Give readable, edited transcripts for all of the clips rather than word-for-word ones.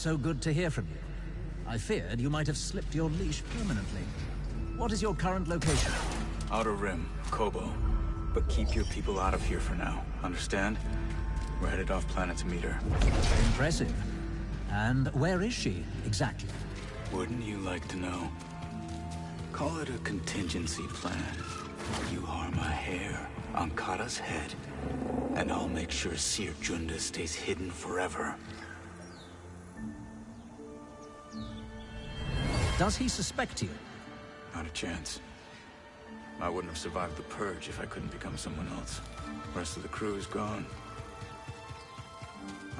so good to hear from you. I feared you might have slipped your leash permanently. What is your current location? Outer Rim, Kobo. But keep your people out of here for now, understand? We're headed off planet to meet her. Impressive. And where is she, exactly? Wouldn't you like to know? Call it a contingency plan. You harm a hair on Kata's head, and I'll make sure Seer Junda stays hidden forever. Does he suspect you? Not a chance. I wouldn't have survived the Purge if I couldn't become someone else. The rest of the crew is gone.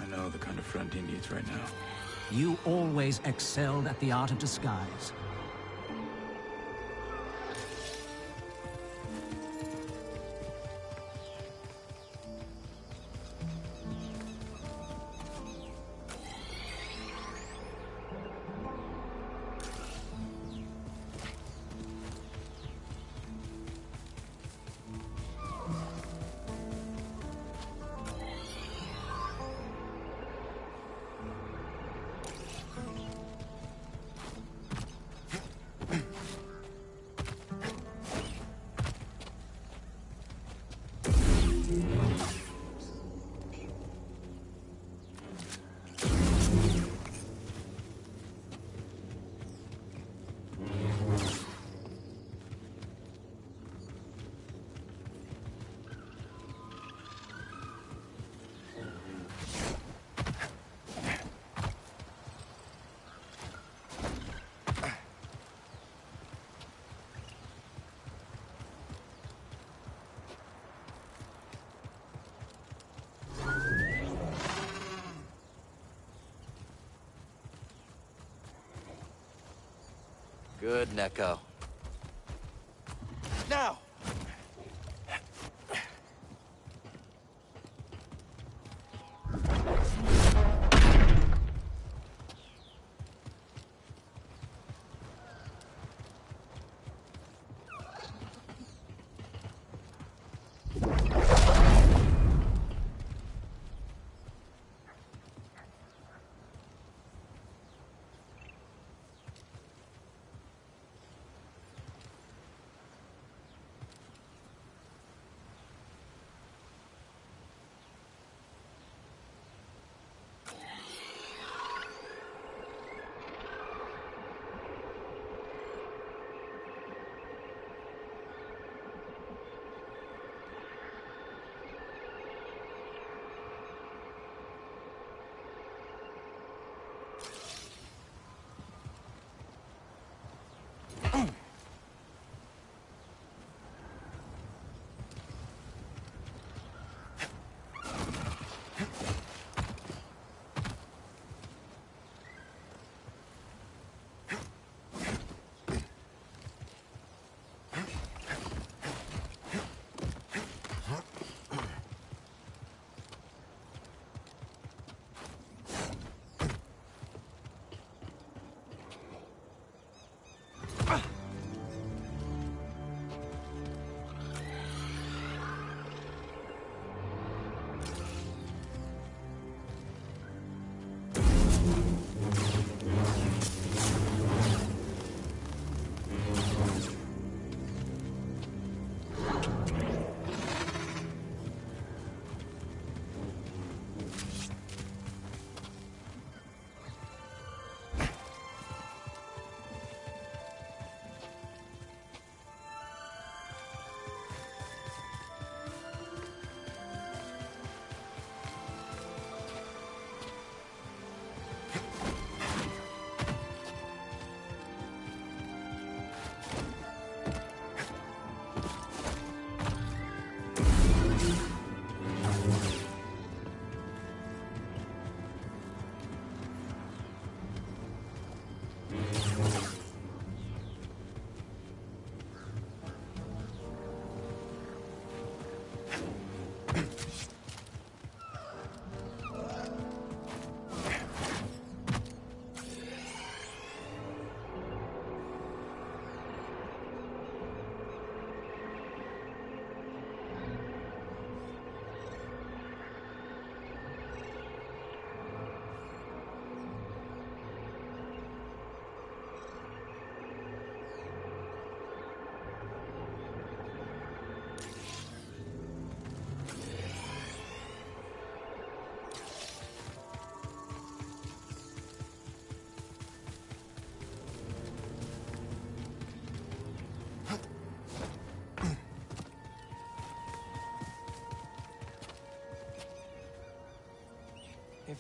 I know the kind of friend he needs right now. You always excelled at the art of disguise. Good, Neko. Now!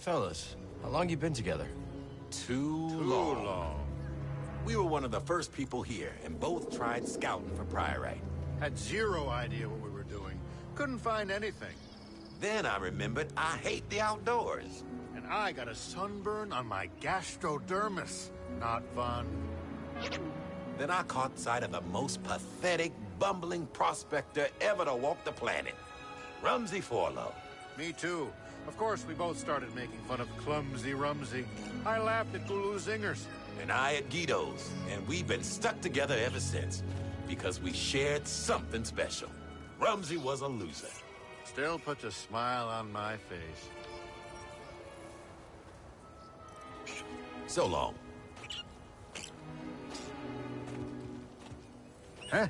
Fellas, how long you been together? Too long. We were one of the first people here, and both tried scouting for Priorite. Had zero idea what we were doing. Couldn't find anything. Then I remembered I hate the outdoors. And I got a sunburn on my gastrodermis. Not fun. Then I caught sight of the most pathetic, bumbling prospector ever to walk the planet. Rumsey Forlow. Me too. Of course, we both started making fun of Clumsy Rumsey. I laughed at Gulu Zingers. And I at Guido's. And we've been stuck together ever since. Because we shared something special. Rumsey was a loser. Still puts a smile on my face. So long. Huh?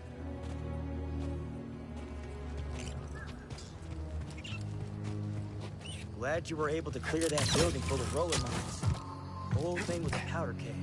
Glad you were able to clear that building full of roller mines. The whole thing was a powder keg.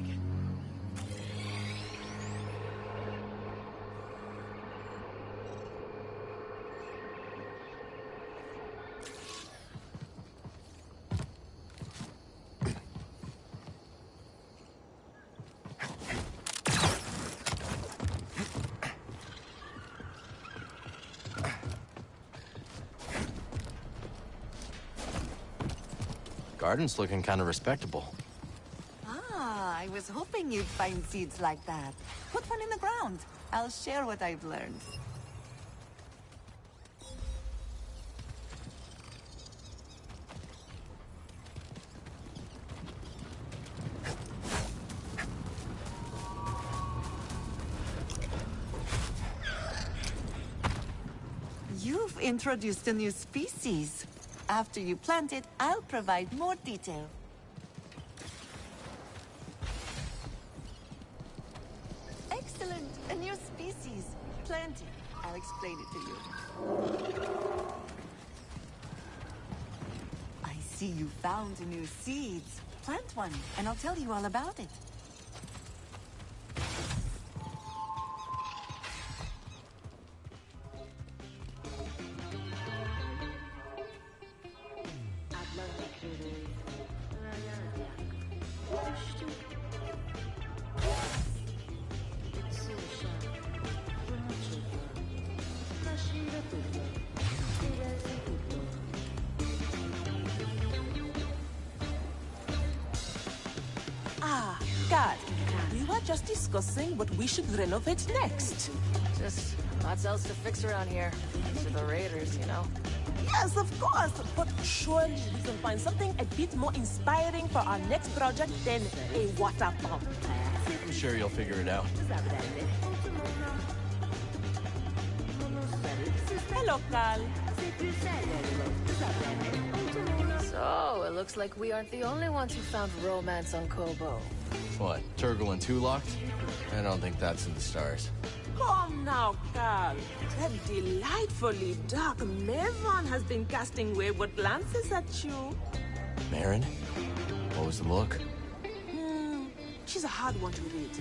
Garden's looking kind of respectable. Ah, I was hoping you'd find seeds like that. Put one in the ground. I'll share what I've learned. You've introduced a new species. After you plant it, I'll provide more detail. Excellent! A new species. Plant it. I'll explain it to you. I see you found new seeds. Plant one, and I'll tell you all about it. God, we were just discussing what we should renovate next. Just lots else to fix around here. These are the raiders, you know. Yes, of course, but surely we can find something a bit more inspiring for our next project than a water pump. I'm sure you'll figure it out. Hello, Carl. So, it looks like we aren't the only ones who found romance on Kobo. What, Turgle and Two locked? I don't think that's in the stars. Come now, Carl. That delightfully dark Maven has been casting wayward glances at you. Marin? What was the look? She's a hard one to read.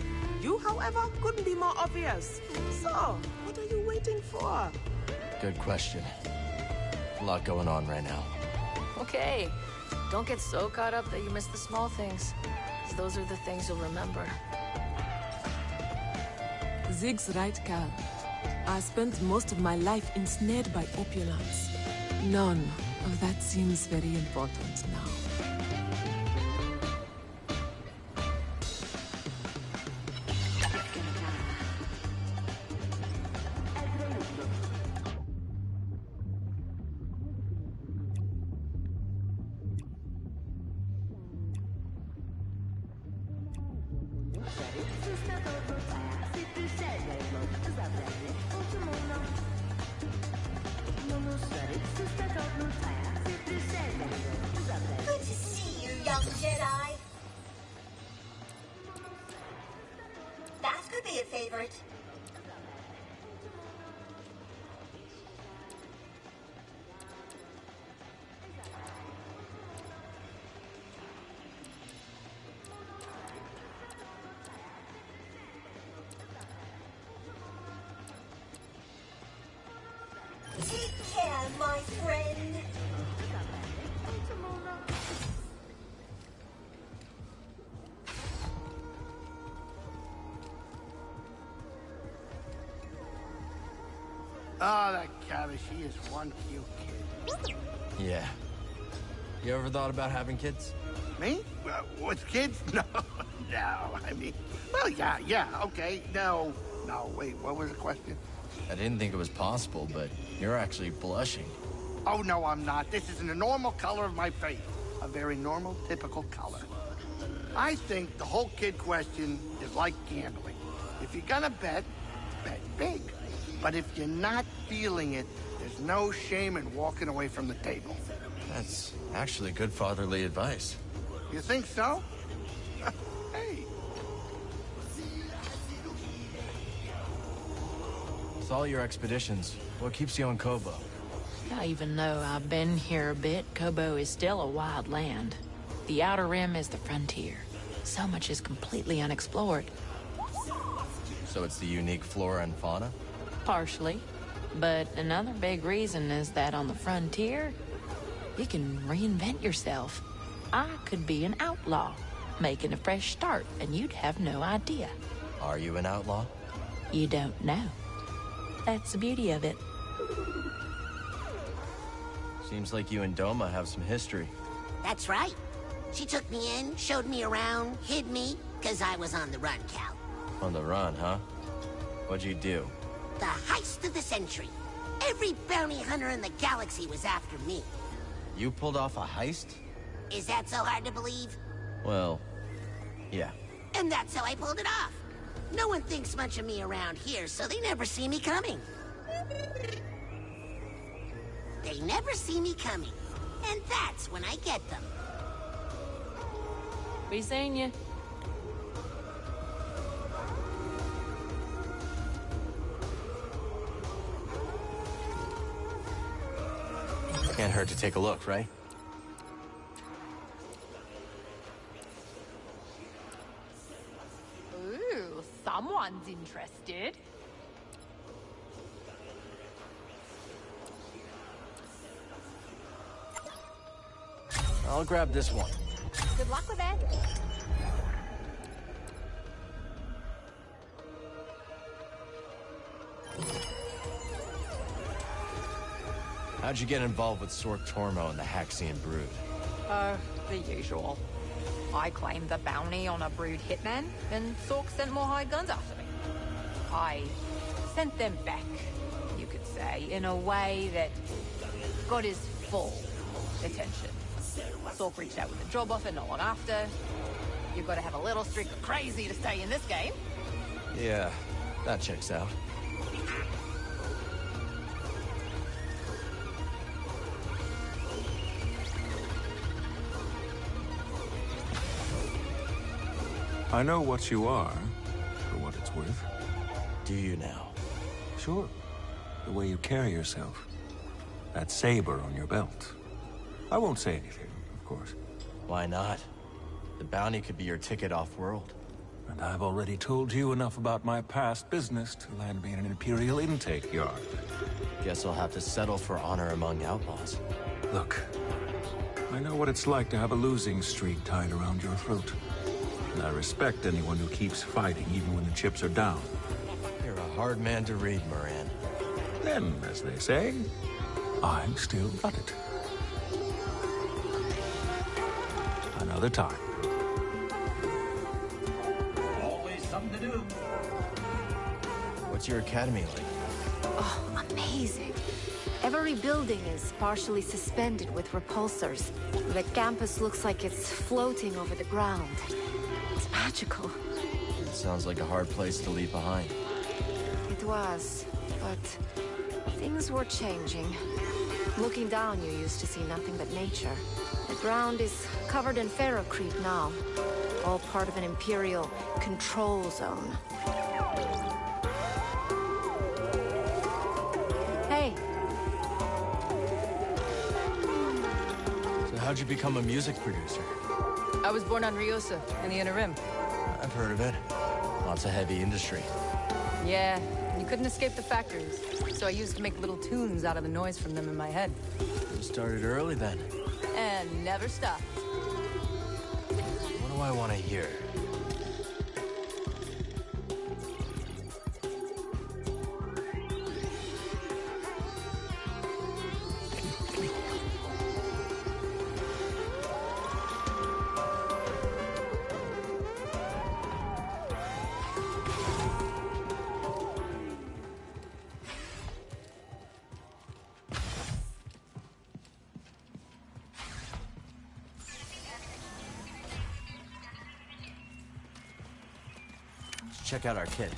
You, however, couldn't be more obvious. So, what are you waiting for? Good question. A lot going on right now. Okay, don't get so caught up that you miss the small things. 'Cause those are the things you'll remember. Zig's right, Carl. I spent most of my life ensnared by opulence. None of that seems very important now. Good to see you, young Jedi. That could be a favorite. Take care, my friend. Oh, that Gabby, she is one cute kid. Yeah. You ever thought about having kids? Me? With kids? No, no. I mean, well, yeah, okay. No, wait, what was the question? I didn't think it was possible, but you're actually blushing. Oh, no, I'm not. This isn't a normal color of my face. A very normal, typical color. I think the whole kid question is like gambling. If you're gonna bet big. But if you're not feeling it, there's no shame in walking away from the table. That's actually good fatherly advice. You think so? Hey. With all your expeditions, what keeps you on Kobo? Even though I've been here a bit, Kobo is still a wild land. The Outer Rim is the frontier. So much is completely unexplored. So it's the unique flora and fauna? Partially. But another big reason is that on the frontier, you can reinvent yourself. I could be an outlaw, making a fresh start, and you'd have no idea. Are you an outlaw? You don't know. That's the beauty of it. Seems like you and Doma have some history. That's right. She took me in, showed me around, hid me, because I was on the run, Cal. On the run, huh? What'd you do? The heist of the century. Every bounty hunter in the galaxy was after me. You pulled off a heist? Is that so hard to believe? Well, yeah. And that's how I pulled it off. No one thinks much of me around here, so they never see me coming. They never see me coming. And that's when I get them. We seen you. Can't hurt to take a look, right? Ooh, someone's interested. I'll grab this one. Good luck with that. How'd you get involved with Sork Tormo and the Haxian Brood? The usual. I claimed the bounty on a Brood hitman, and Sork sent more hired guns after me. I sent them back, you could say, in a way that got his full attention. Sork reached out with a job offer not long after. You've got to have a little streak of crazy to stay in this game. Yeah, that checks out. I know what you are, for what it's worth. Do you now? Sure. The way you carry yourself. That saber on your belt. I won't say anything, of course. Why not? The bounty could be your ticket off-world. And I've already told you enough about my past business to land me in an Imperial intake yard. Guess I'll have to settle for honor among outlaws. Look, I know what it's like to have a losing streak tied around your throat. And I respect anyone who keeps fighting even when the chips are down. You're a hard man to read, Moran. Then, as they say, I'm still got it. Another time. Always something to do. What's your academy like? Oh, amazing. Every building is partially suspended with repulsors. The campus looks like it's floating over the ground. It's magical. It sounds like a hard place to leave behind. It was, but things were changing. Looking down, you used to see nothing but nature. The ground is covered in ferrocrete now, all part of an Imperial control zone. Hey. So how'd you become a music producer? I was born on Riosa, in the Inner Rim. I've heard of it. Lots of heavy industry. Yeah, you couldn't escape the factories. So I used to make little tunes out of the noise from them in my head. You started early then. And never stopped. What do I want to hear? check out our kit.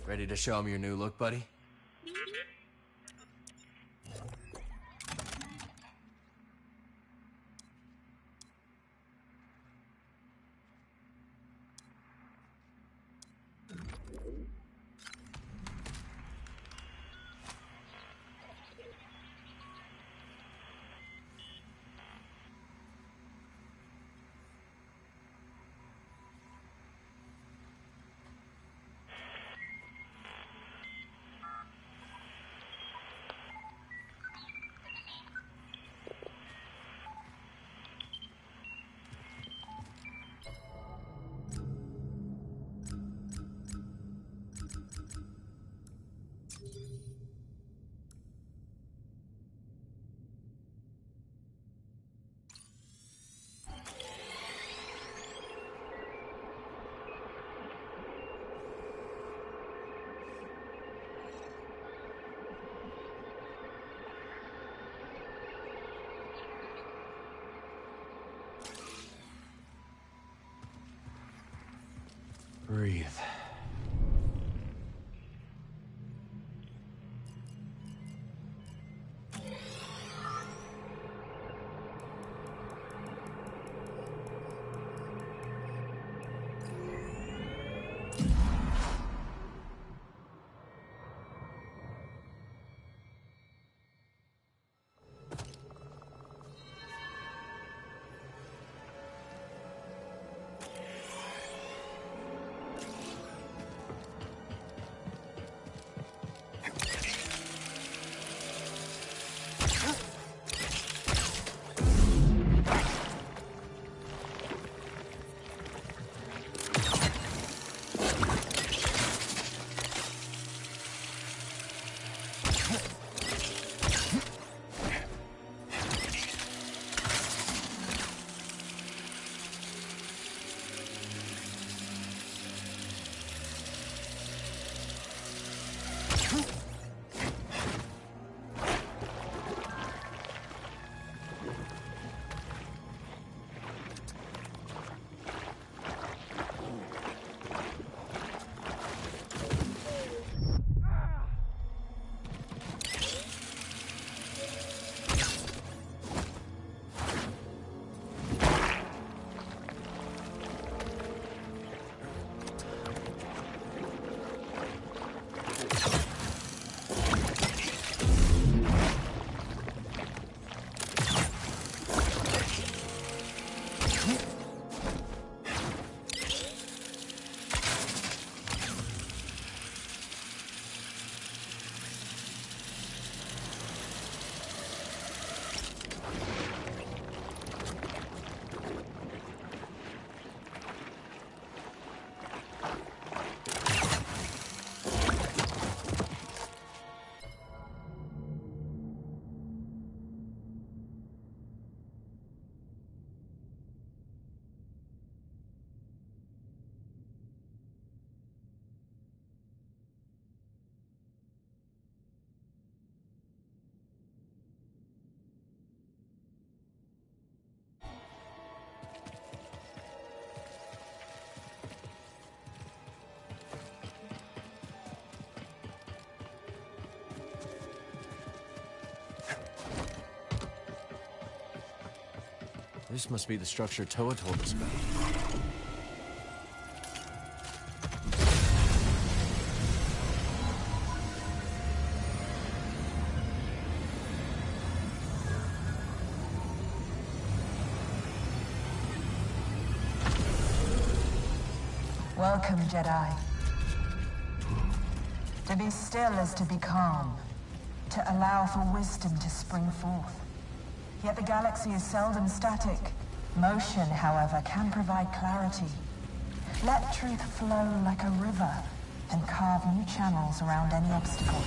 Ready to show him your new look, buddy? Breathe. This must be the structure Toa told us about. Welcome, Jedi. To be still is to be calm, to allow for wisdom to spring forth. Yet the galaxy is seldom static. Motion, however, can provide clarity. Let truth flow like a river and carve new channels around any obstacle.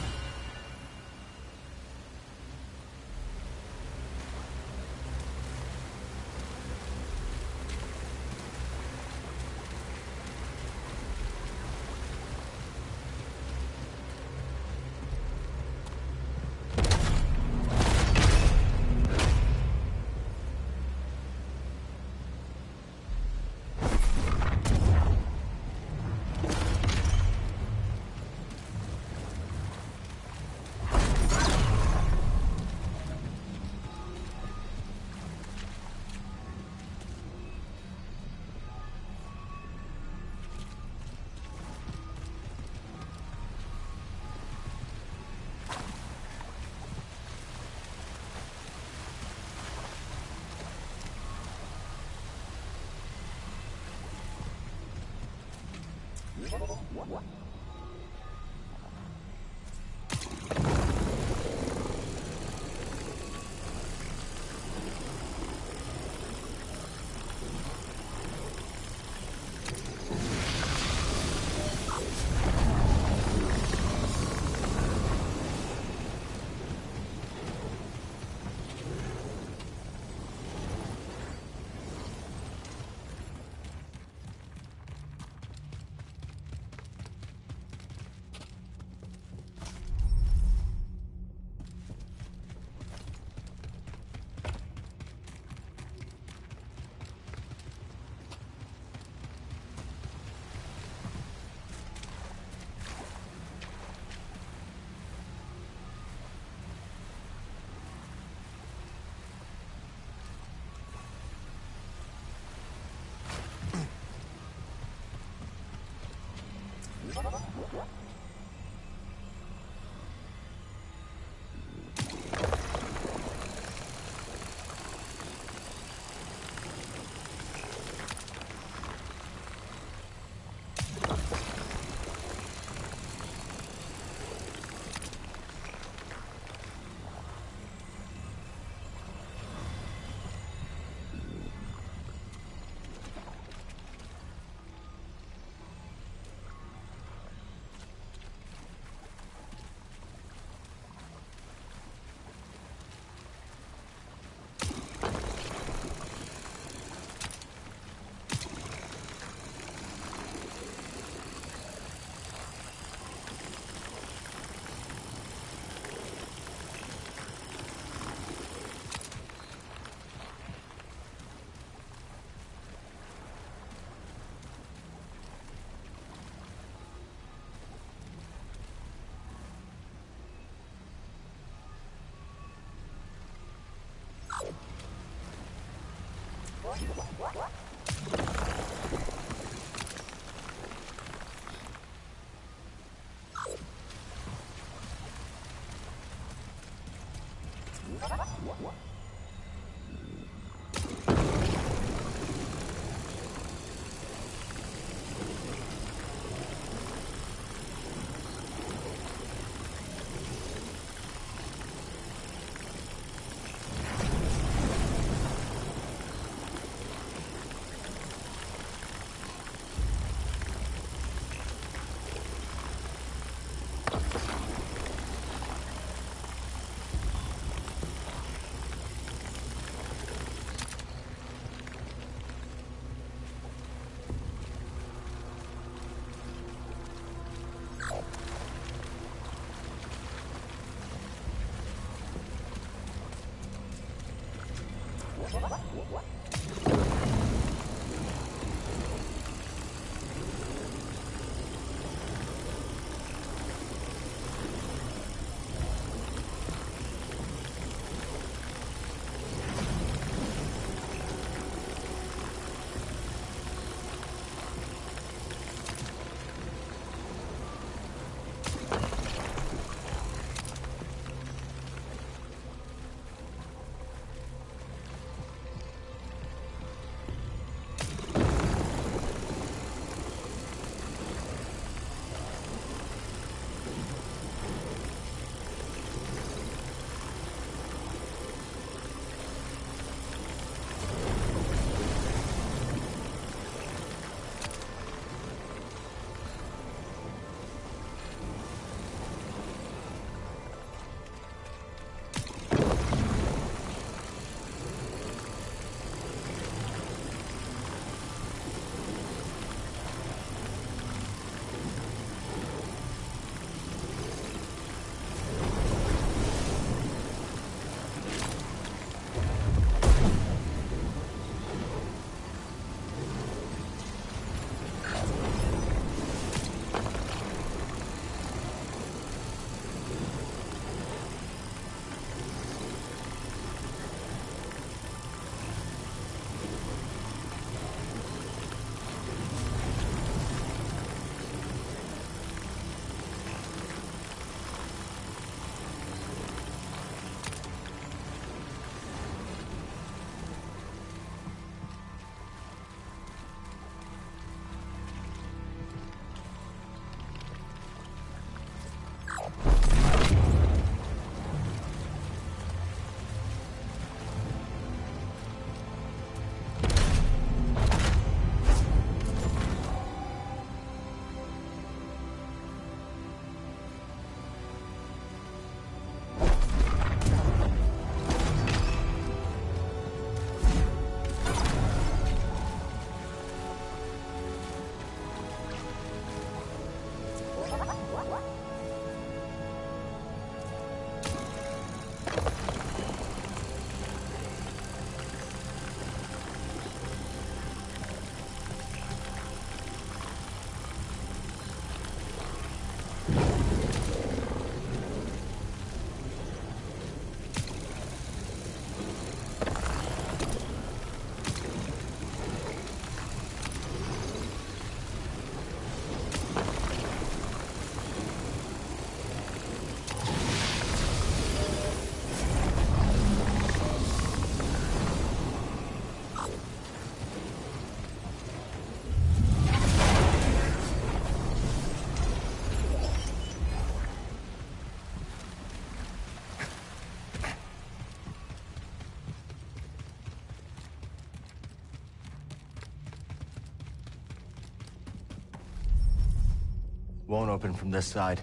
Won't open from this side.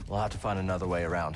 We'll have to find another way around.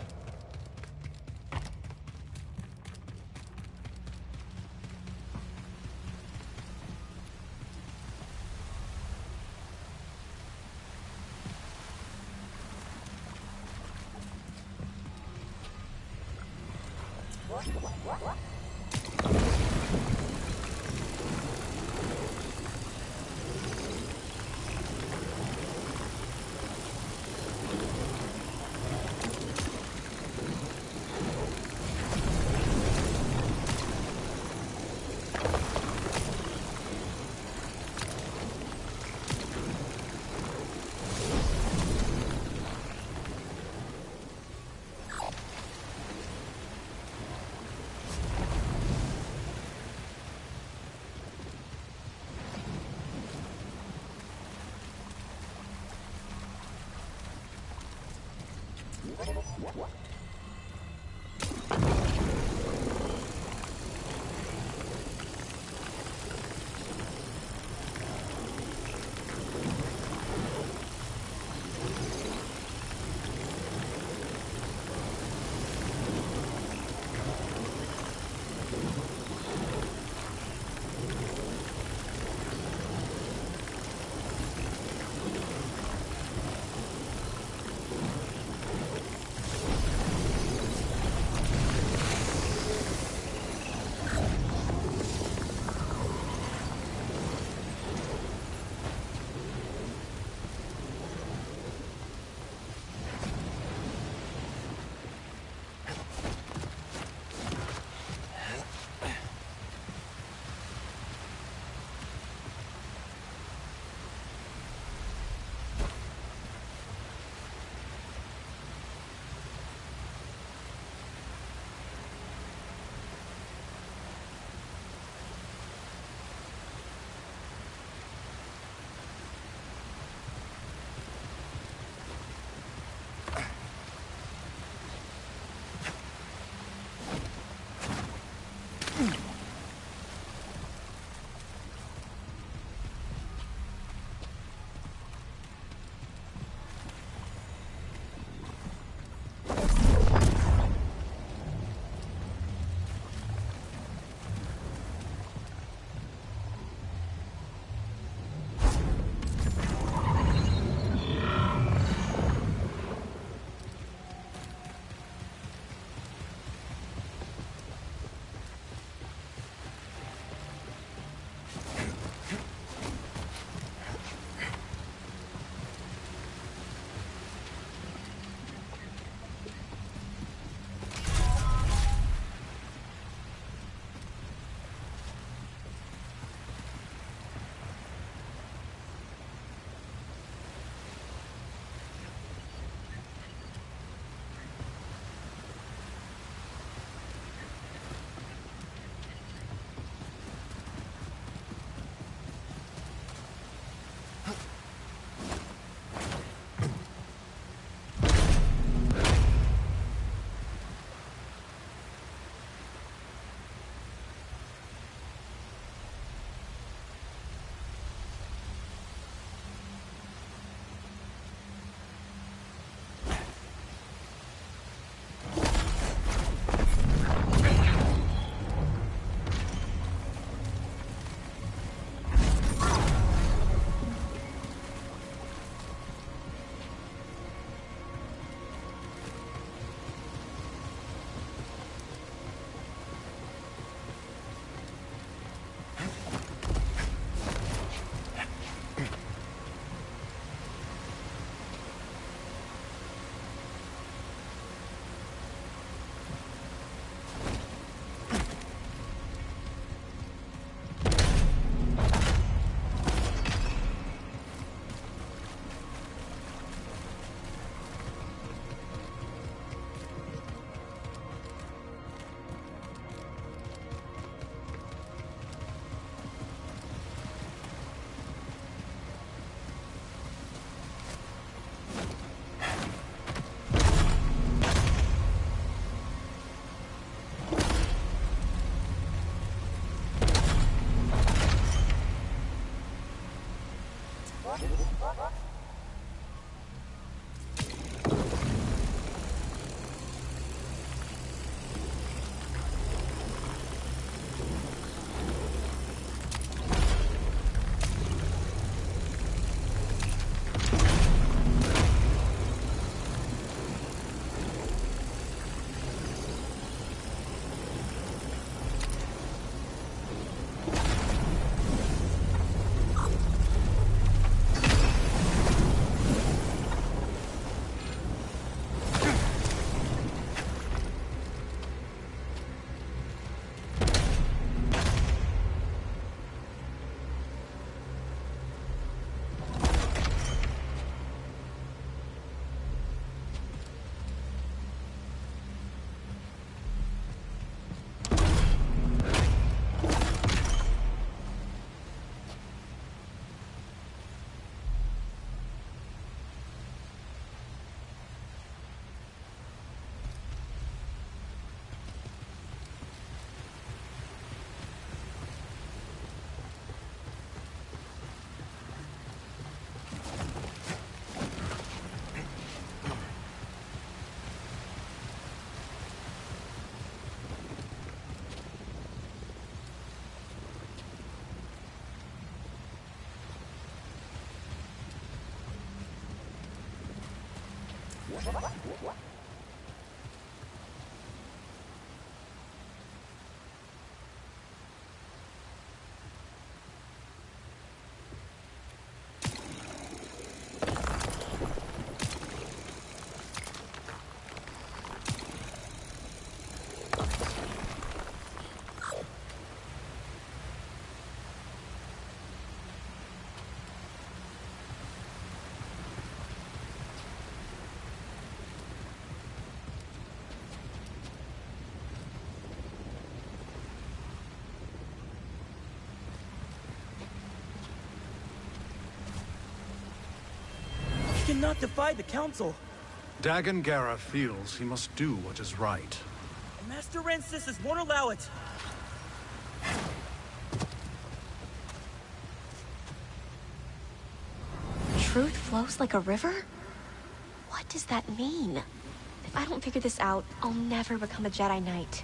He cannot defy the Council. Dagon Gera feels he must do what is right. Master Rancisius won't allow it. Truth flows like a river? What does that mean? If I don't figure this out, I'll never become a Jedi Knight.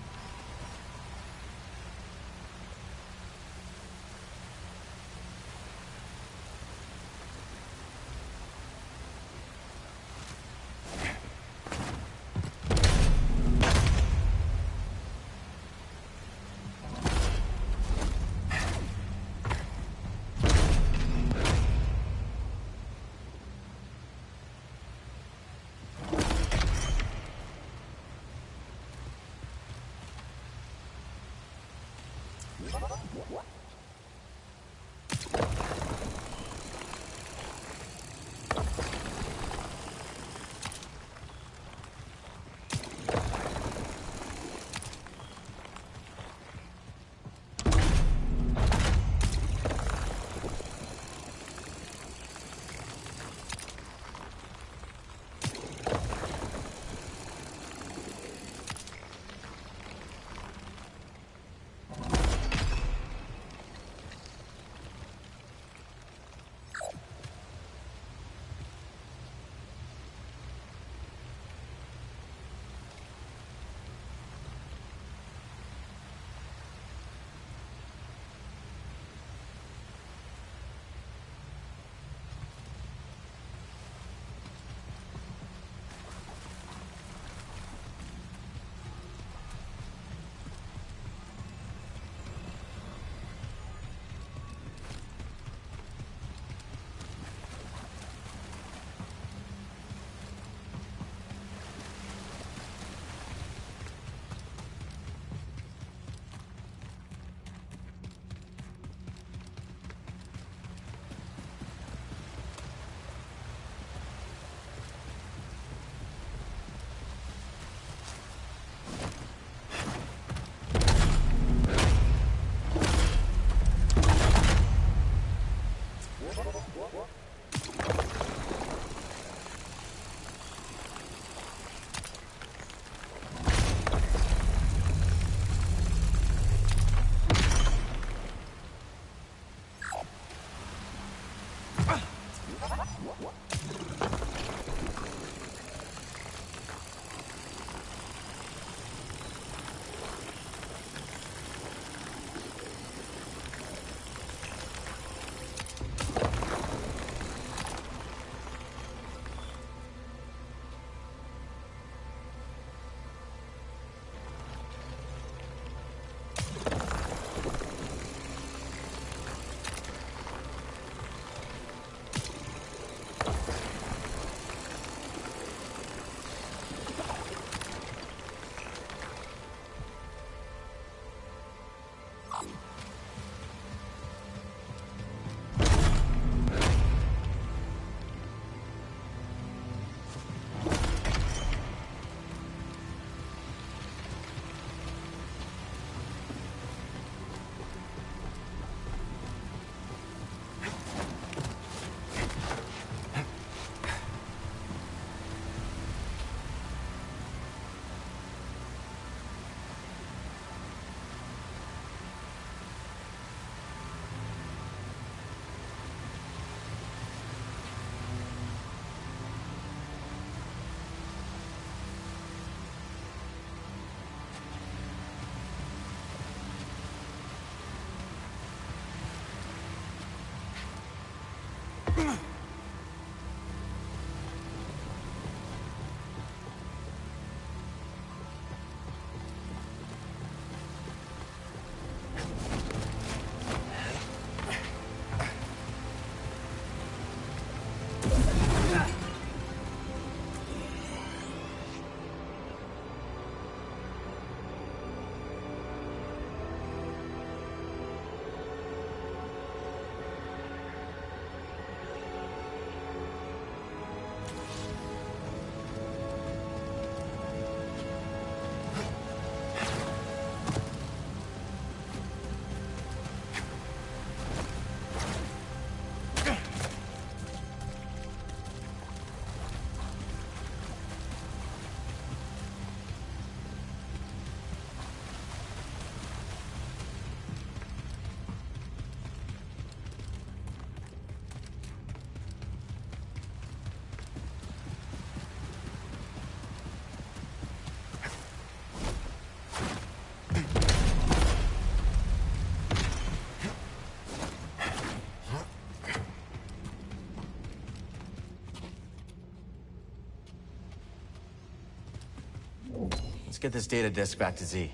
Let's get this data disk back to Z.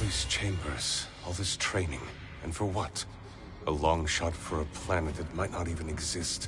these chambers, all this training, and for what? A long shot for a planet that might not even exist.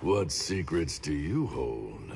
What secrets do you hold?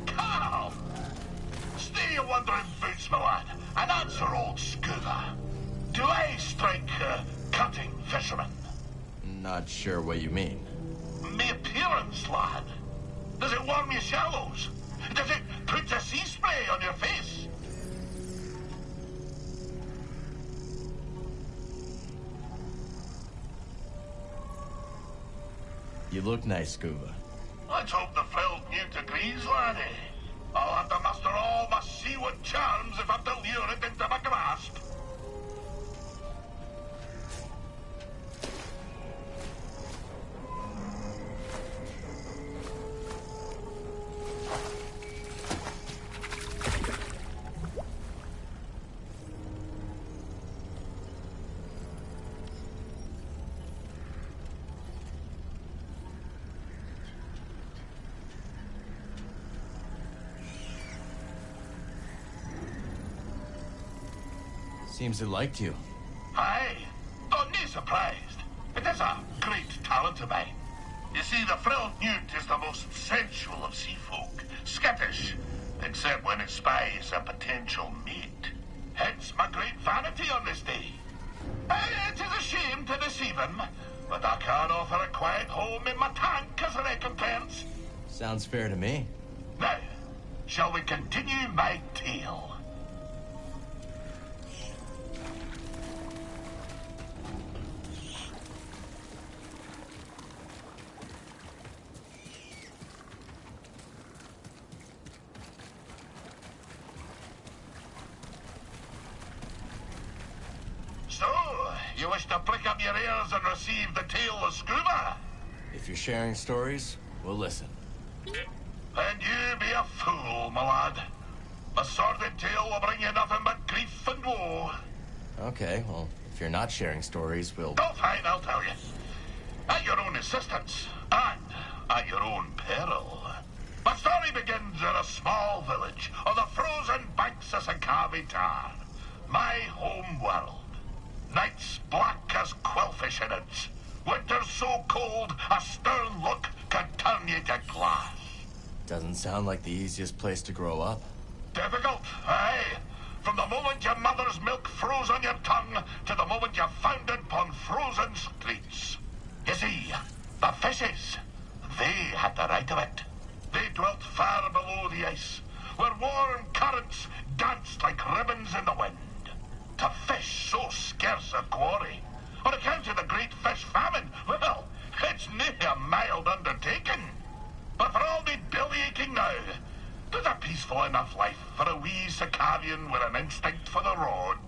Carl! Stay your wandering boots, my lad, and answer old Scuba. Do I strike cutting fisherman? Not sure what you mean. Me appearance, lad. Does it warm your shallows? Does it put a sea spray on your face? You look nice, Scuba. Let's hope the frilled newt agrees, laddie. I'll have to muster all my seaward charms if I'm to lure it into my grasp. Seems he liked you. Aye, don't be surprised. It is a great talent of mine. You see, the frilled newt is the most sensual of sea folk, skittish, except when it spies a potential mate. Hence my great vanity on this day. It is a shame to deceive him, but I can offer a quiet home in my tank as a recompense. Sounds fair to me. Now, shall we continue my tale? So, you wish to prick up your ears and receive the tale of Scuba? If you're sharing stories, we'll listen. Then you be a fool, my lad. A sordid tale will bring you nothing but grief and woe. Okay, well, if you're not sharing stories, we'll... Oh, fine, I'll tell you. At your own insistence, and at your own peril. My story begins in a small village on the frozen banks of Sakavi Tar, my home world. Nights black as quillfish innards. Winters so cold, a stern look can turn you to glass. Doesn't sound like the easiest place to grow up. Difficult, aye. From the moment your mother's milk froze on your tongue to the moment you foundered upon frozen streets. You see, the fishes, they had the right of it. They dwelt far below the ice, where warm currents danced like ribbons in the wind. To fish so scarce a quarry, on account of the great fish famine, well, it's nae a mild undertaking. But for all me belly-aching now, there's a peaceful enough life for a wee Sicarian with an instinct for the rod.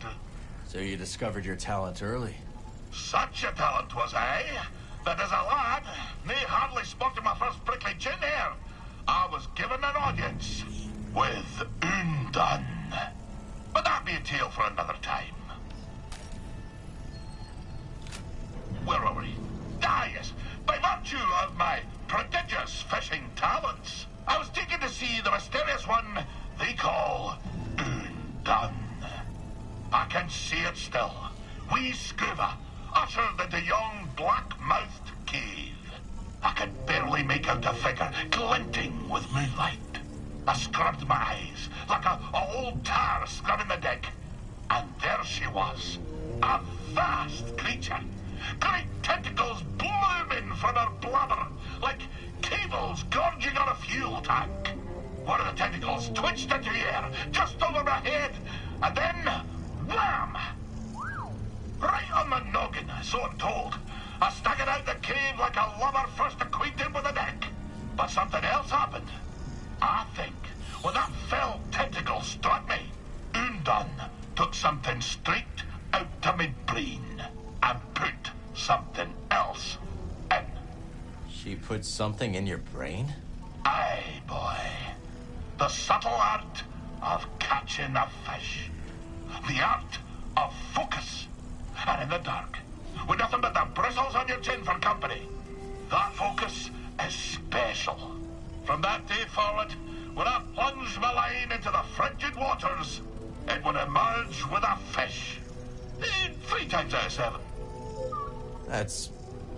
So you discovered your talent early. Such a talent was I, that as a lad, nae hardly sporting my first prickly chin hair, I was given an audience with Undone. But that be a tale for another time. Where were we? Ah, yes. By virtue of my prodigious fishing talents, I was taken to see the mysterious one they call Undone. I can see it still. Wee Scuba, ushered into yon black-mouthed cave. I could barely make out a figure glinting with moonlight. I scrubbed my eyes like a old tar scrubbing the deck. And there she was, a vast creature. Great tentacles blooming from her blubber, like cables gorging on a fuel tank. One of the tentacles twitched into the air, just over my head, and then, wham! Right on my noggin, so I'm told. I staggered out the cave like a lover first acquainted with the deck. But something else happened. I think when that fell tentacle struck me, Undone took something straight out to my brain and put something else in. She put something in your brain? Aye, boy. The subtle art of catching a fish. The art of focus. And in the dark, with nothing but the bristles on your chin for company, that focus is special. From that day forward, when I plunged my line into the frigid waters, it would emerge with a fish. 3 times out of 7. That's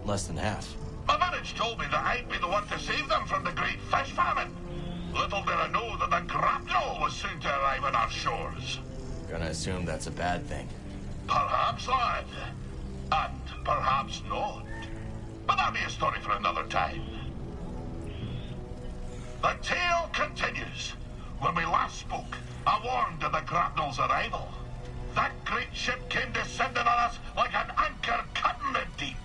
less than half. My village told me that I'd be the one to save them from the great fish famine. Little did I know that the grapnel was soon to arrive on our shores. Gonna assume that's a bad thing. Perhaps, lad. And perhaps not. But that'll be a story for another time. The tale continues. When we last spoke, I warned of the grapnel's arrival. That great ship came descending on us like an anchor cutting the deep.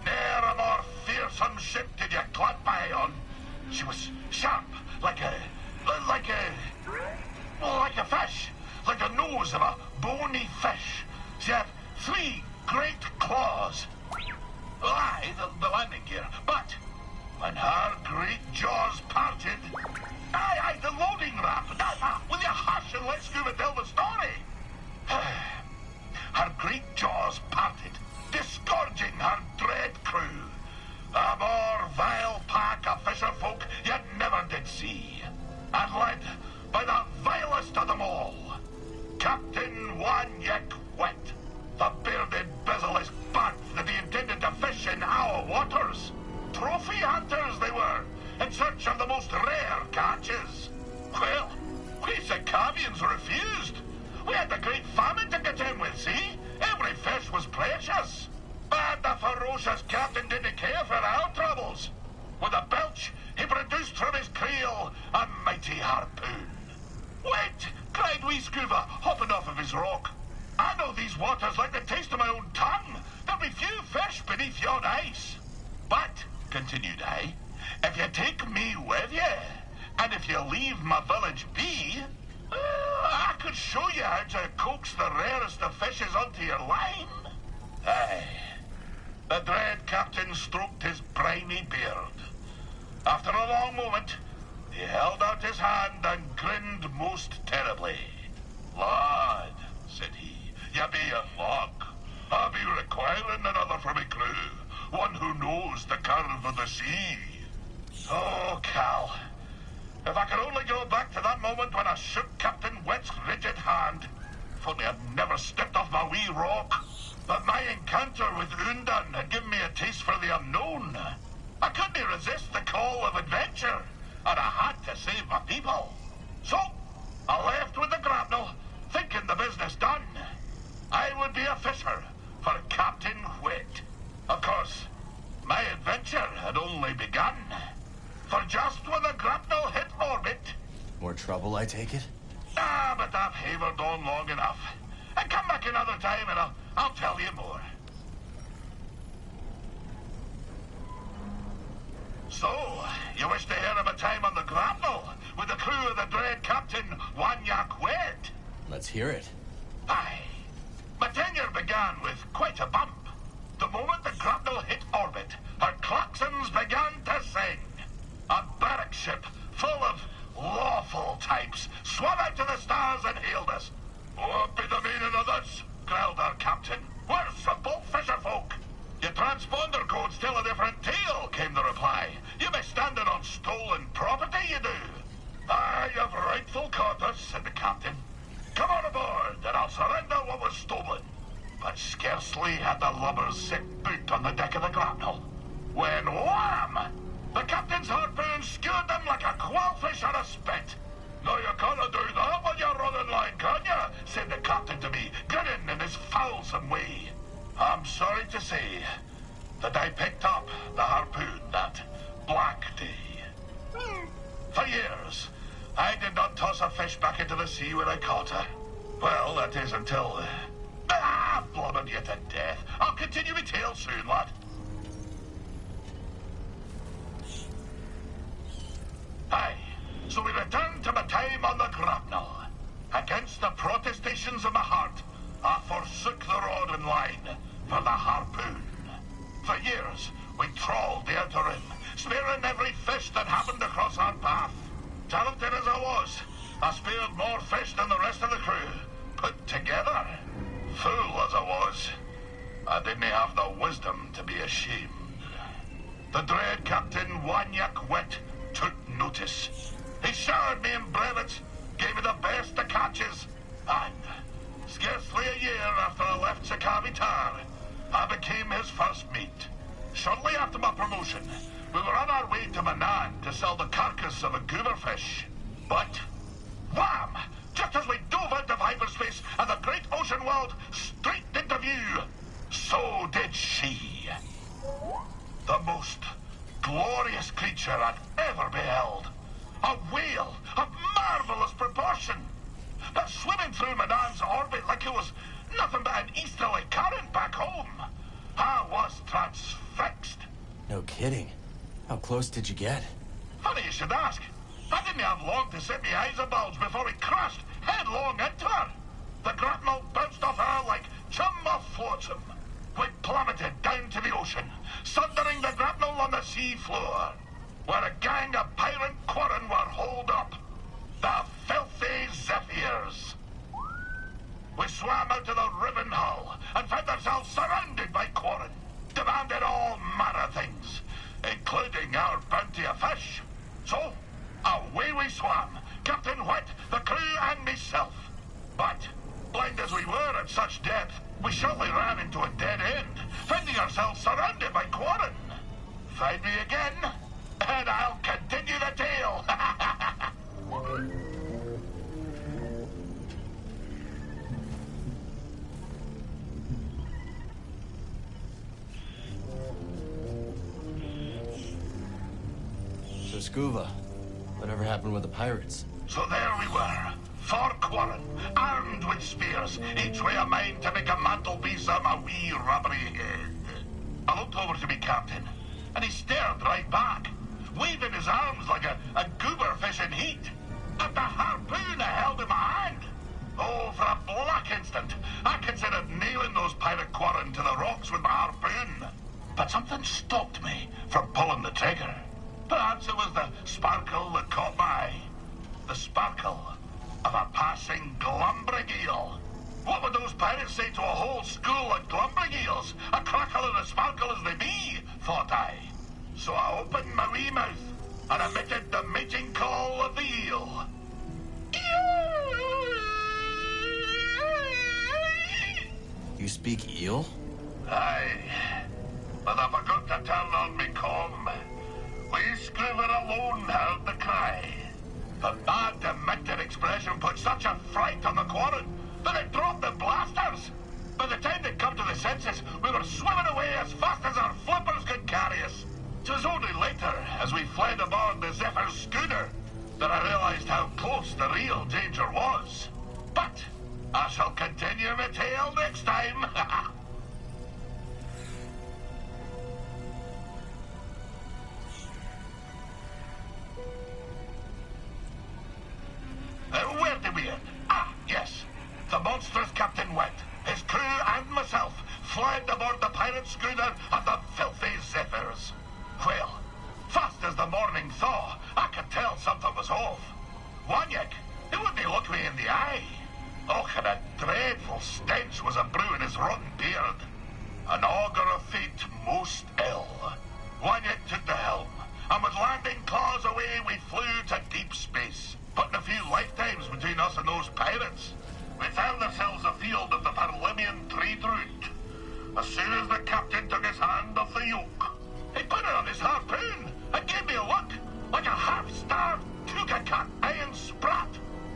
Ne'er a more fearsome ship did you clamp by on. She was sharp, like a fish, like the nose of a bony fish. She had 3 great claws. Aye, the landing gear. But when her great jaws parted, aye, the loading ramp. Will you hush and let Scuba tell the story? Her great jaws parted, disgorging her dread crew. A more vile pack of fisherfolk you never did see. And led by the vilest of them all, Captain One-Yick Wet, the bearded, bezel-less bat that he intended to fish in our waters. Trophy hunters they were, in search of the most rare catches. Well, we Sikavians refused. We had the great famine to contend with, see? Every fish was precious. But the ferocious captain didn't care for our troubles. With a belch, he produced from his creel a mighty harpoon. Wait, cried wee Scuba, hopping off of his rock. I know these waters like the taste of my own tongue. There'll be few fish beneath yon ice. But, continued I, if you take me with you, and if you leave my village be, I could show you how to coax the rarest of fishes onto your line. Aye. The dread captain stroked his briny beard. After a long moment, he held out his hand and grinned most terribly. Lad, said he, you be in luck. I'll be requiring another for me crew, one who knows the curve of the sea. Oh, Cal, if I could only go back to that moment when I shook Captain Wet's rigid hand. If only I'd never stepped off my wee rock. But my encounter with Undan had given me a taste for the unknown. I couldn't resist the call of adventure, and I had to save my people. So, I left with the grapnel, thinking the business done. I would be a fisher for Captain Wet. Of course, my adventure had only begun. For just when the grapnel hit orbit... More trouble, I take it? But I've havered on long enough. And come back another time and I'll tell you more. So, you wish to hear of a time on the grapnel with the crew of the dread Captain One-Yick Wet? Let's hear it. Aye. My tenure began with quite a bump. The moment the grapnel hit orbit, her claxons began to sing. A barrack ship full of lawful types swam out to the stars and hailed us. What be the meaning of this? Growled our captain. We're simple fisherfolk. Your transponder codes tell a different tale, came the reply. You be standing on stolen property, you do. Aye, you've rightful caught us, said the captain. Come on aboard, and I'll surrender what was stolen. But scarcely had the lubbers set boot on the deck of the grapnel, when wham! The captain's harpoon skewered them like a quailfish on a spit. No, you can't do that when you're running line, can you? Said the captain to me, grinning in his foulsome way. I'm sorry to say that I picked up the harpoon that black day. For years, I did not toss a fish back into the sea when I caught her. Well, that is until... blubbered you to death. I'll continue my tale soon, lad. Aye, so we returned to my time on the grapnel. Against the protestations of my heart, I forsook the rod and line for the harpoon. For years, we trawled the outer rim, spearing every fish that happened across our path. Talented as I was, I speared more fish than the rest of the crew, put together. Fool as I was, I didn't have the wisdom to be ashamed. The dread Captain One-Yick Wet took notice. He showered me in brevets, gave me the best of catches, and scarcely a year after I left Sakavitar, I became his first mate. Shortly after my promotion, we were on our way to Manan to sell the carcass of a gooberfish. But, wham! Just as we dove into hyperspace and the great ocean world straight into view, so did she. The most glorious creature I've ever beheld. A whale of marvelous proportion. But swimming through Manan's orbit like it was nothing but an easterly current back home. I was transfixed. No kidding. How close did you get? Funny you should ask. I didn't have long to set my eyes abulge before we crashed headlong into her. The grapnel bounced off her like chum off flotsam. We plummeted down to the ocean, sundering the grapnel on the sea floor, where a gang of pirate quarren were holed up. The filthy Zephyrs. We swam out to the riven hull and found ourselves surrounded by quarren, demanding all manner of things, including our bounty of fish. So, away we swam, Captain Whet, the crew, and myself. But, blind as we were at such depth, we shortly ran into a dead end, finding ourselves surrounded by quarren. Find me again, and I'll continue the tale. So, Scuba, whatever happened with the pirates? So there we were, 4 quarren, armed with spears, each way a mine to make a mantelpiece of my wee rubbery head. I looked over to me captain, and he stared right back, waving his arms like a gooberfish in heat, at the harpoon I held in my hand. Oh, for a black instant, I considered nailing those pirate quarren to the rocks with my harpoon. But something stopped me from pulling the trigger. Perhaps it was the sparkle that caught my eye. The sparkle of a passing glumbrig eel. What would those pirates say to a whole school of glumbrig eels? A crackle and a sparkle as they be, thought I. So I opened my wee mouth and emitted the mating call of the eel. You speak eel? Aye, but I forgot to turn on me comm. We Scuba alone heard the cry. The bad demented expression put such a fright on the quarren that it dropped the blasters. By the time they'd come to the senses, we were swimming away as fast as our flippers could carry us. It was only later, as we fled aboard the Zephyr's schooner, that I realized how close the real danger was. But I shall continue my tale next time. Where did we end? Ah, yes. The monstrous Captain Wet, his crew and myself fled aboard the pirate schooner and the filthy Zephyrs. Well, fast as the morning thaw, I could tell something was off. Wanyek, he wouldn't look me in the eye. Oh, and a dreadful stench was a brewing his rotten beard. An augur of fate most ill. Wanyek took the helm, and with landing claws away we flew to deep space, putting a few lifetimes between us and those pirates. We found ourselves afield of the Parlimean trade route. As soon as the captain took his hand off the yoke, he put it on his harpoon and gave me a look like a half-starved cougar-cat iron sprat.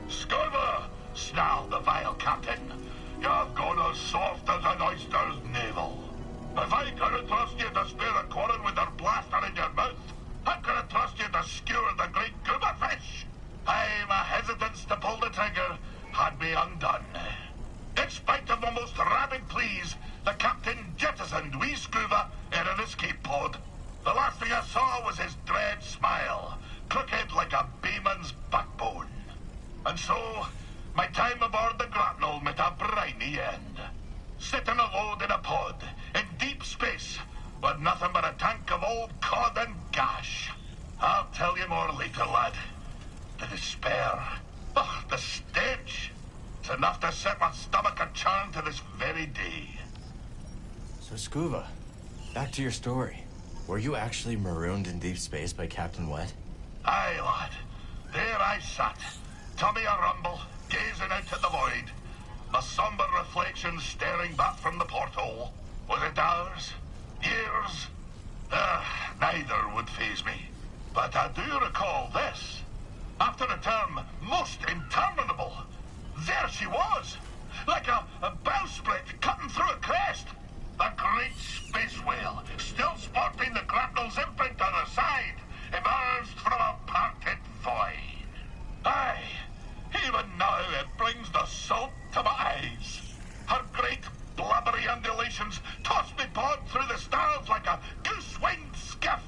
Scuba, snarled the vile captain. You've gone as soft as an oyster's navel. If I couldn't trust you to spear a quarren with your blaster in your mouth, how could I trust you to skewer the great gooberfish? Aye, my hesitance to pull the trigger had me undone. In spite of my most rabid pleas, the captain jettisoned wee Scuba in an escape pod. The last thing I saw was his dread smile, crooked like a bayman's backbone. And so, my time aboard the grapnel met a briny end. Sitting alone in a pod, in deep space, with nothing but a tank of old cod and gash. I'll tell you more later, lad. The despair. Oh, the stench. It's enough to set my stomach a churn to this very day. So, Scuba, back to your story. Were you actually marooned in deep space by Captain Wet? Aye, lad. There I sat, tummy a-rumble, gazing out at the void. My somber reflection staring back from the porthole. Was it hours? Years? Neither would faze me. But I do recall this. After a term most interminable, there she was, like a bowsprit cutting through a crest. The great space whale, still sporting the grapnel's imprint on her side, emerged from a parted void. Aye, even now it brings the salt to my eyes. Her great blubbery undulations tossed me pod through the stars like a goose-winged skiff.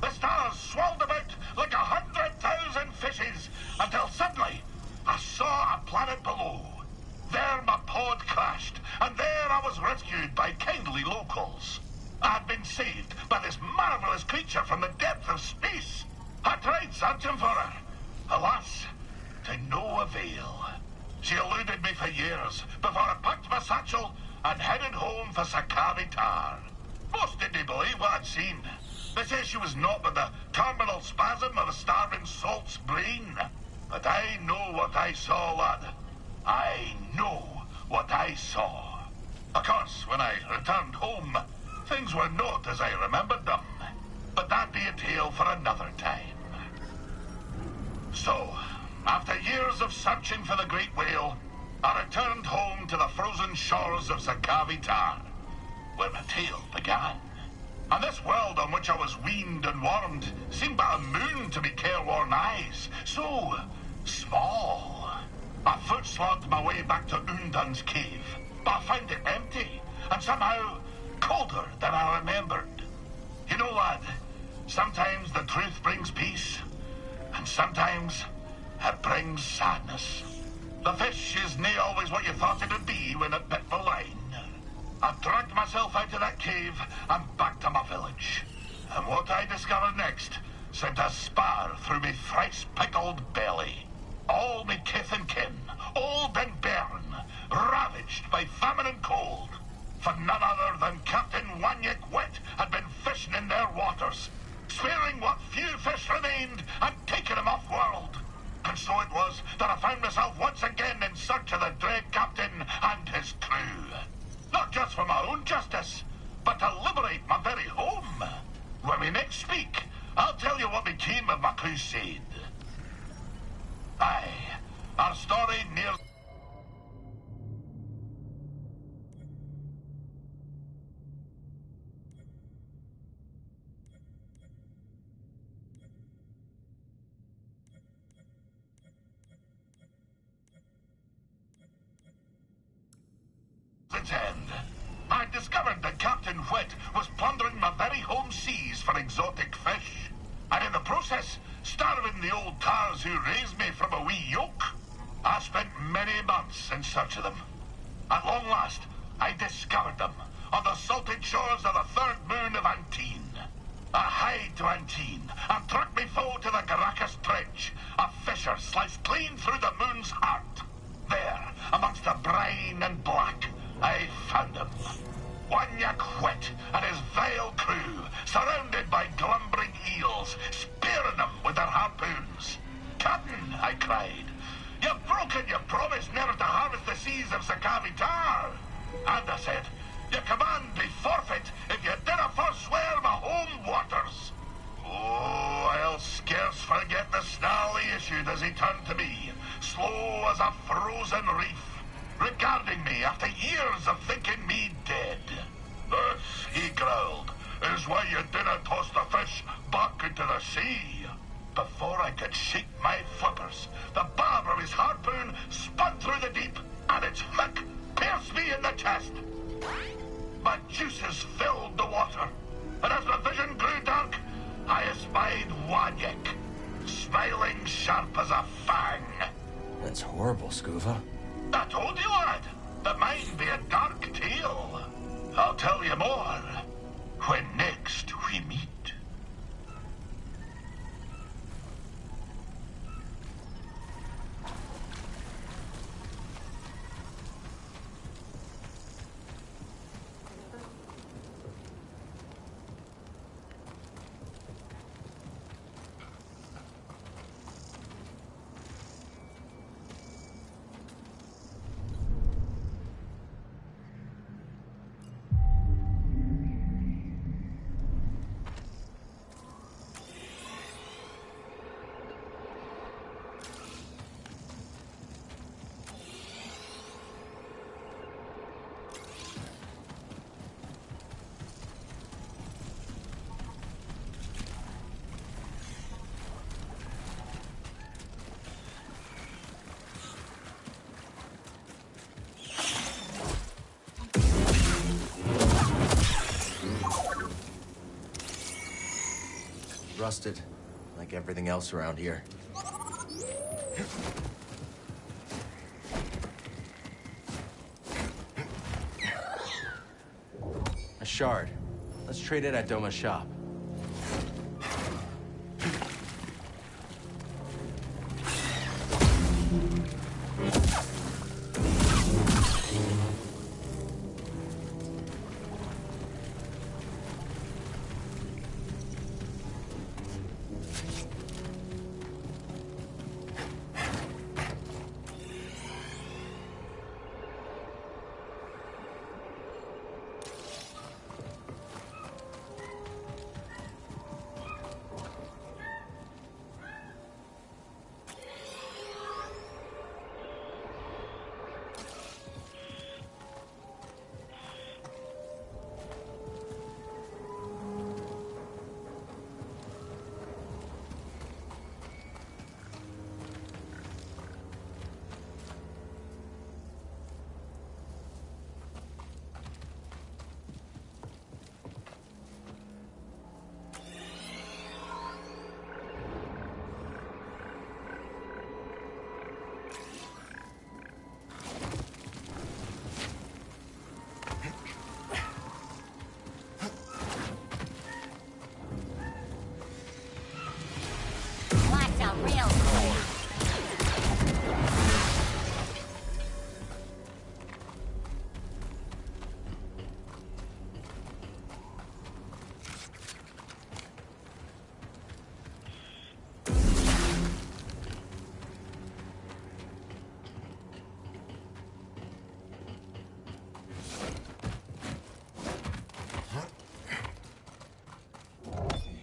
The stars swirled about like 100,000 fishes until suddenly I saw a planet below. There my pod crashed, and there I was rescued by kindly locals. I had been saved by this marvelous creature from the depth of space. I tried searching for her. Alas, to no avail. She eluded me for years before I packed my satchel and headed home for Sakavi Tar. Most didn't believe what I'd seen. They say she was not but the terminal spasm of a starving salt's brain. But I know what I saw, lad. I know what I saw. Of course, when I returned home, things were not as I remembered them. But that'd be a tale for another time. So, after years of searching for the great whale, I returned home to the frozen shores of Sakavi Tar, where the tale began. And this world on which I was weaned and warmed seemed but a moon to me careworn eyes. So small. I foot-slogged my way back to Undun's cave, but I found it empty, and somehow colder than I remembered. You know, lad, sometimes the truth brings peace, and sometimes it brings sadness. The fish is nae always what you thought it would be when it bit the line. I dragged myself out of that cave and back to my village. And what I discovered next sent a spar through me thrice-pickled belly. All me kith and kin, old and bairn, ravaged by famine and cold. For none other than Captain Wanyik Wit had been fishing in their waters, sparing what few fish remained and taking them off-world. And so it was that I found myself once again in search of the dread captain and his crew. Not just for my own justice, but to liberate my very home. When we next speak, I'll tell you what became of my crusade. Aye, our story near its end. I discovered that Captain Whit was plundering my very home seas for exotic fish, and in the process, starving the old tars who raised me from a wee yoke. I spent many months in search of them. At long last, I discovered them on the salted shores of the third moon of Antine. I hied to Antine and trucked me foe to the Garacus Trench, a fissure sliced clean through the moon's heart. There, amongst the brine and black, I found him. Wanyik Wit and his vile crew, surrounded by glumbering eels, spearing them with their harpoons. "Captain," I cried, "you've broken your promise never to harvest the seas of Sakavi Tar." And I said, "Your command be forfeit if you dinna forswear my home waters." Oh, I'll scarce forget the snarl he issued as he turned to me, slow as a frozen reef, regarding me after years of thinking me dead. "This," he growled, "is why you dinna toss the fish back into the sea." Before I could shake my flippers, the barb of his harpoon spun through the deep, and its hook pierced me in the chest. My juices filled the water, and as my vision grew dark, I espied Wanyik, smiling sharp as a fang. That's horrible, Scuva. I told you, lad, that mine be a dark tale. I'll tell you more when next we meet. Rusted, like everything else around here. A shard. Let's trade it at Doma's shop.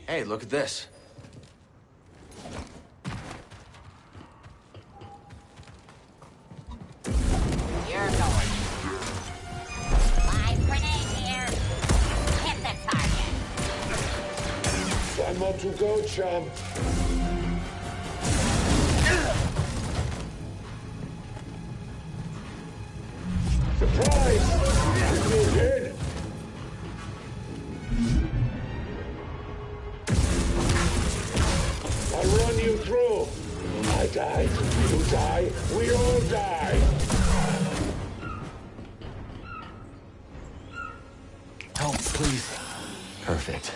Hey, look at this. You're going. Live grenade here. Hit the target. One more to go, chum. Surprise! You're dead. I'll run you through. I die, you die, we all die. Help, please. Perfect.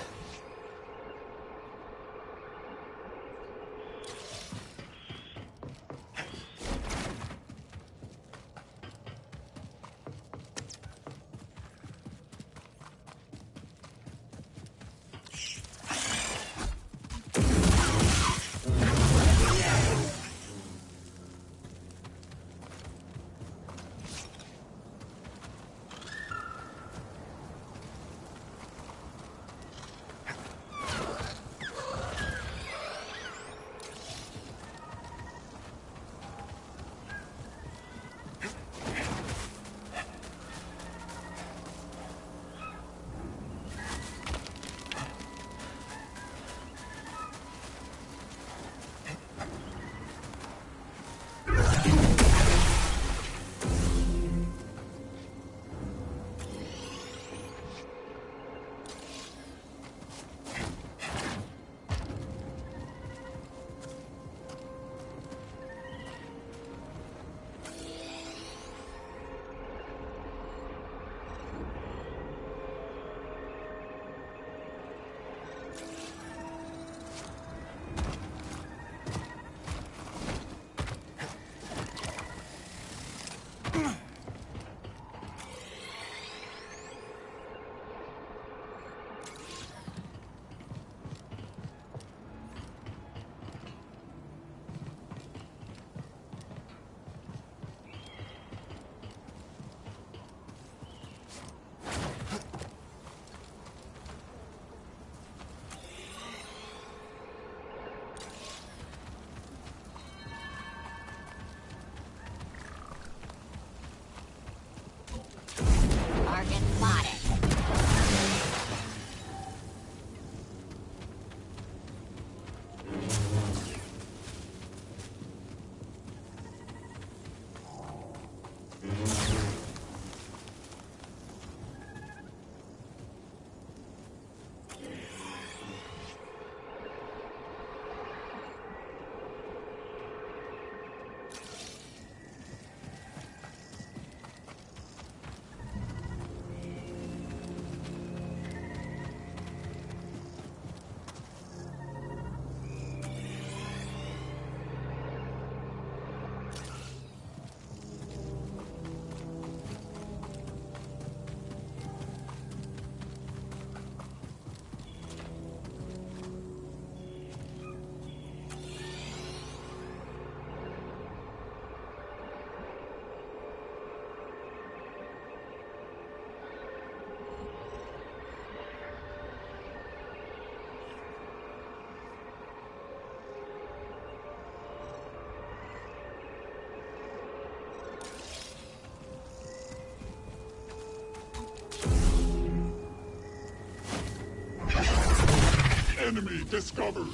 Enemy discovered.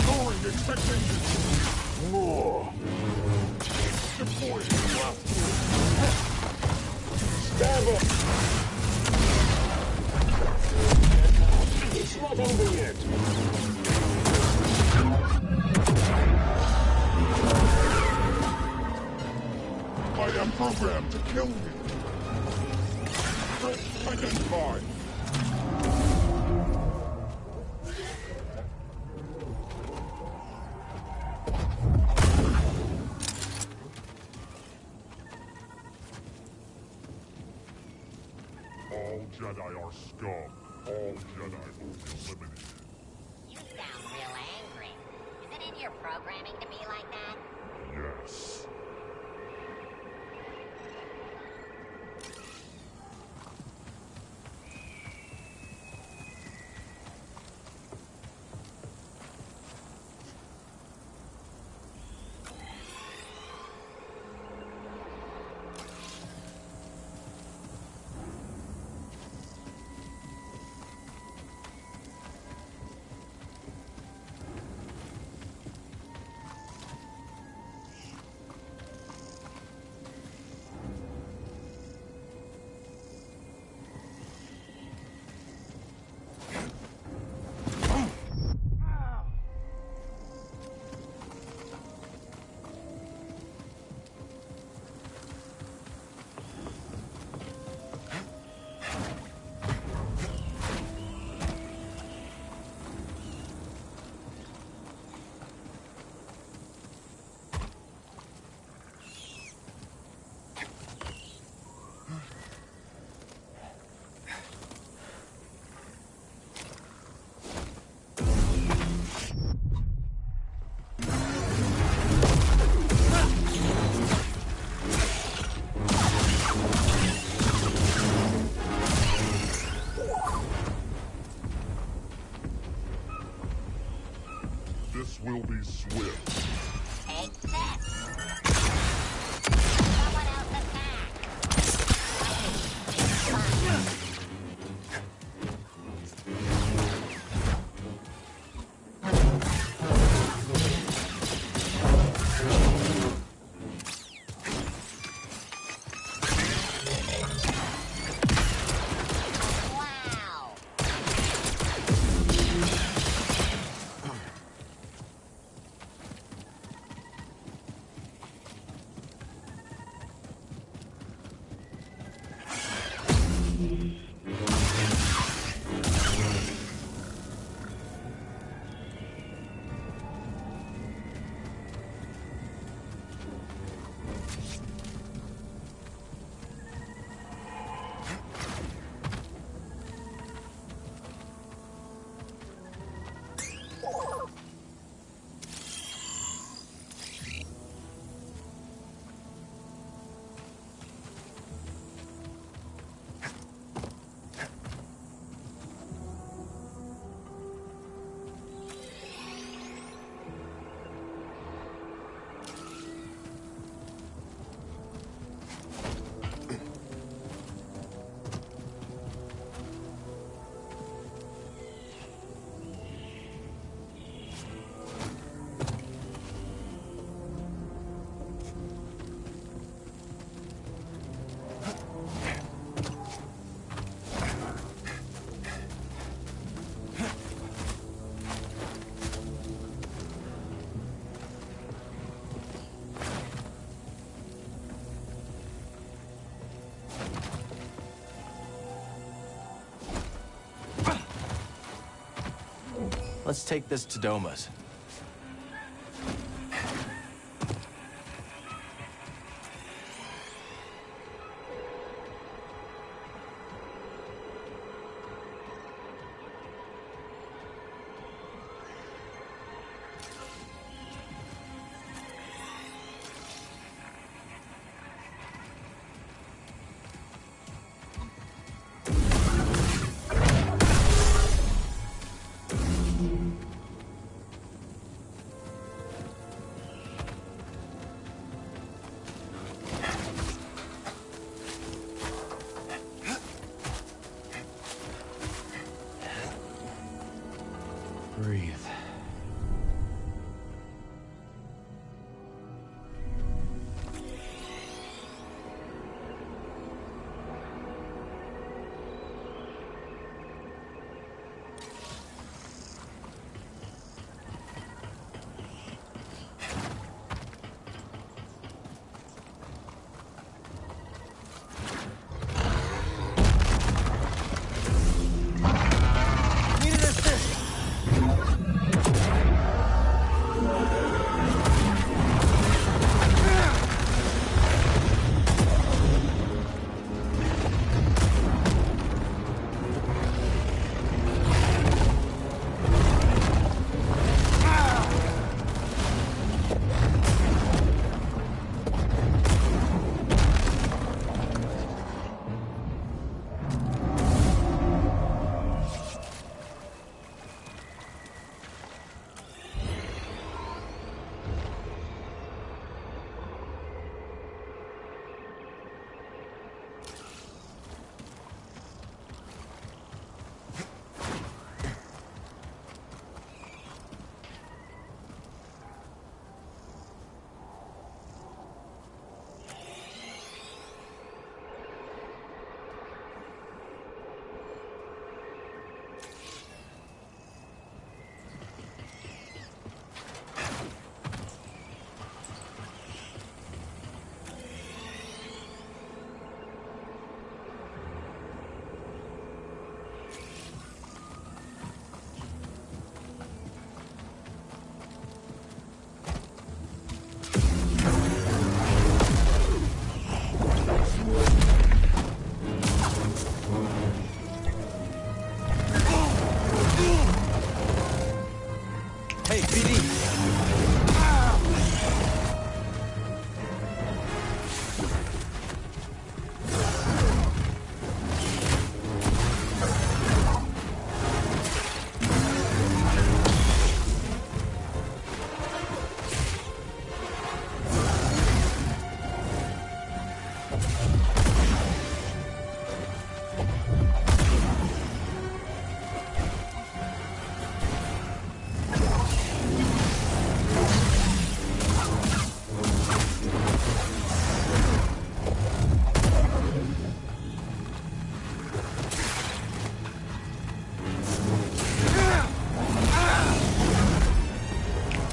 Going, expecting more. Deploying blast. Stab up. It's not over yet. I am programmed to kill me. Threat identified. All Jedi are scum. All Jedi will be eliminated. You sound real angry. Is it in your programming to be like that? Yes. This will be swift. Take this. Someone else attack. Let's take this to Doma's. breathe. Hey, BD!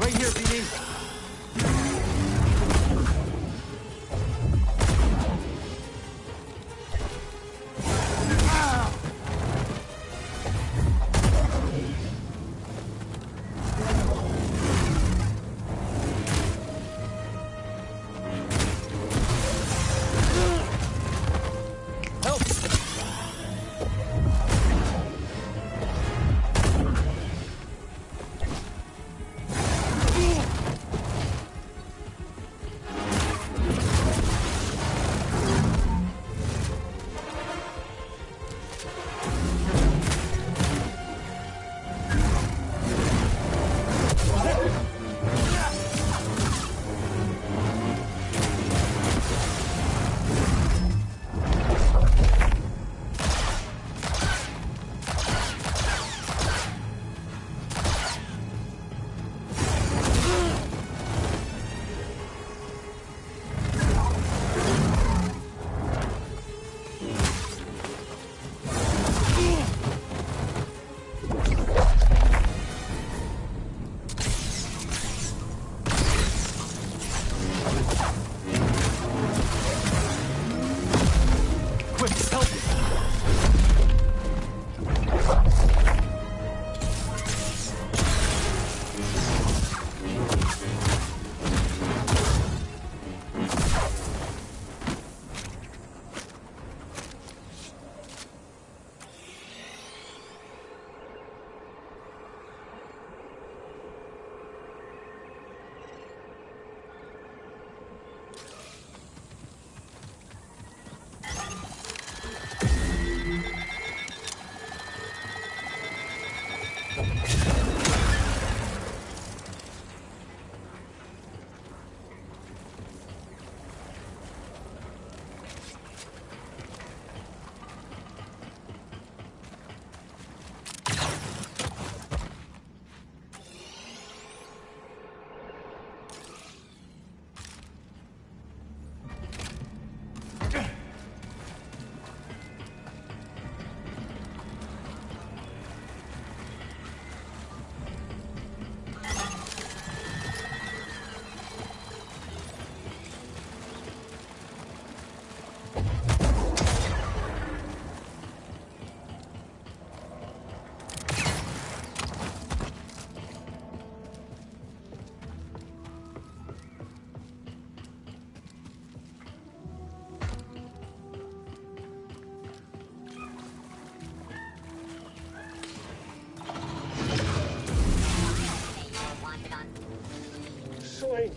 Right here, BD! Quick, help me!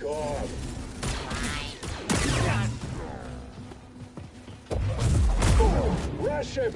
God. Rush him!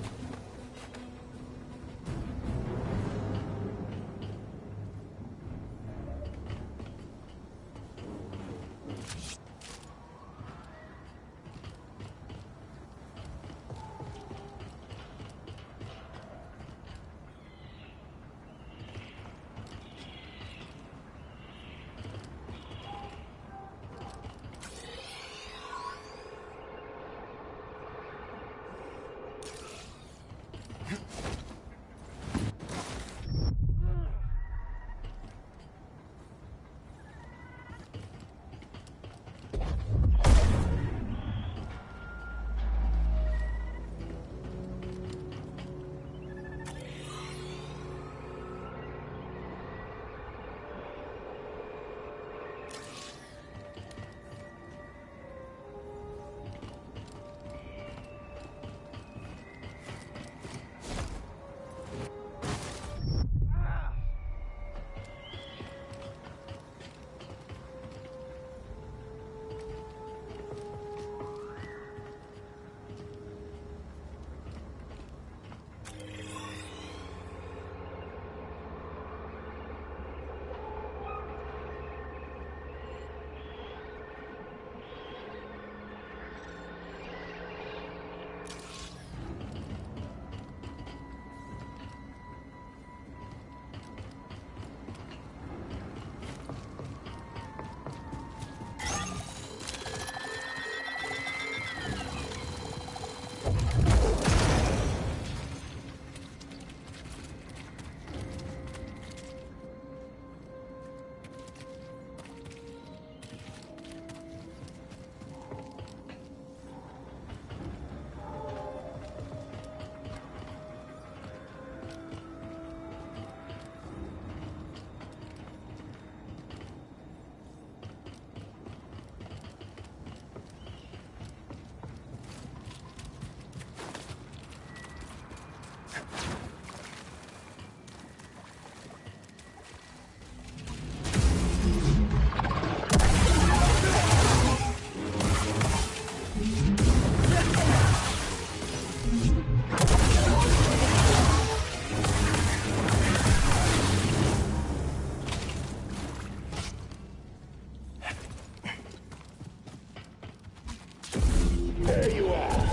There you are.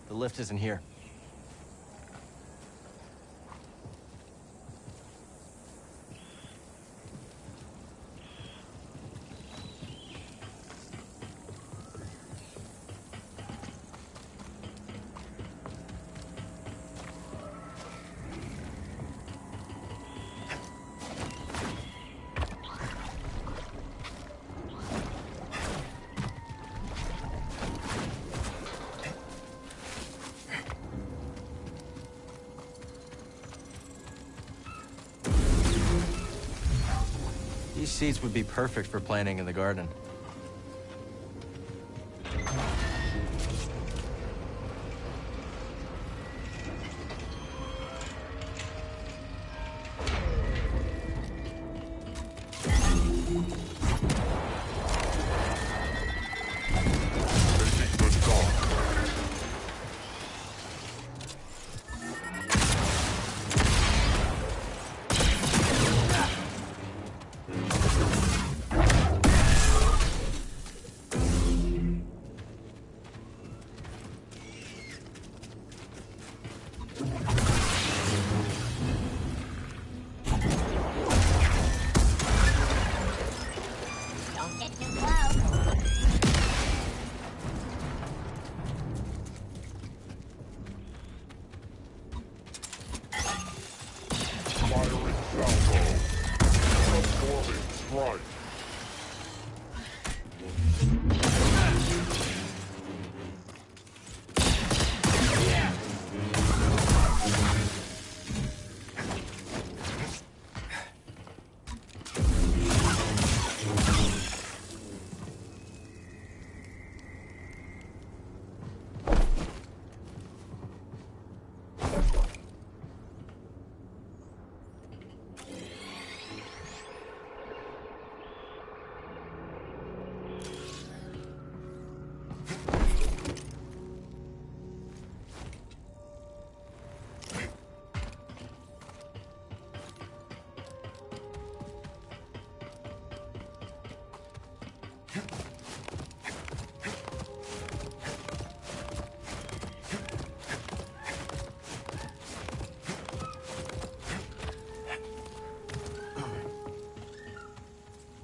The lift isn't here. These seats would be perfect for planting in the garden.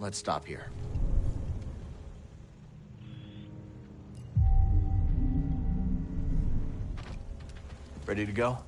let's stop here. Ready to go?